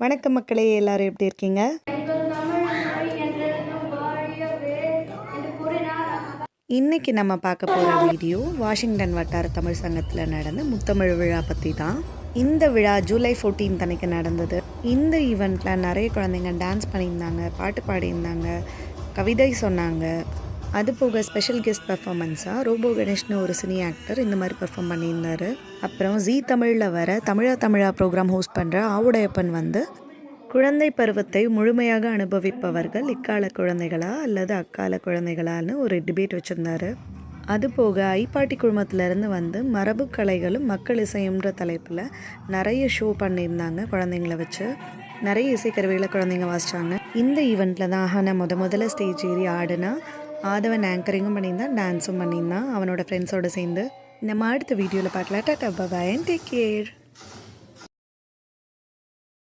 வணக்கம் மக்களே, எல்லாரும் எப்படி இருக்கீங்க? இன்னைக்கு நம்ம பார்க்க போகிற வீடியோ வாஷிங்டன் வட்டார தமிழ் சங்கத்தில் நடந்த முத்தமிழ் விழா பற்றி தான். இந்த விழா ஜூலை 14 அன்னைக்கு நடந்தது. இந்த ஈவெண்ட்டில் நிறைய குழந்தைங்க டான்ஸ் பண்ணியிருந்தாங்க, பாட்டு பாடியிருந்தாங்க, கவிதை சொன்னாங்க. அது போக ஸ்பெஷல் கெஸ்ட் பர்ஃபார்மன்ஸாக ரோபோ கணேஷ்னு ஒரு சினி ஆக்டர் இந்த மாதிரி பர்ஃபார்ம் பண்ணியிருந்தார். அப்புறம் ஜீ தமிழில் வர தமிழா ப்ரோக்ராம் ஹோஸ்ட் பண்ணுற ஆவுடையப்பன் வந்து குழந்தை பருவத்தை முழுமையாக அனுபவிப்பவர்கள் இக்கால குழந்தைகளா அல்லது அக்கால குழந்தைகளான்னு ஒரு டிபேட் வச்சுருந்தாரு. அதுபோக ஐப்பாட்டி குழுமத்திலேருந்து வந்து மரபு கலைகளும் மக்கள் இசையும்ன்ற தலைப்பில் நிறைய ஷோ பண்ணியிருந்தாங்க. குழந்தைங்கள வச்சு நிறைய இசைக்கருவிகளை குழந்தைங்க வாசித்தாங்க. இந்த ஈவெண்ட்டில் தான் நான் முதல்ல ஸ்டேஜ் ஏறி ஆடுனா ஆதவன் ஆங்கரிங்கும் பண்ணியிருந்தான், டான்ஸும் பண்ணியிருந்தான் அவனோட ஃப்ரெண்ட்ஸோடு சேர்ந்து. நம்ம அடுத்த வீடியோவில் பார்க்கலாம். Tata, bye bye and take care.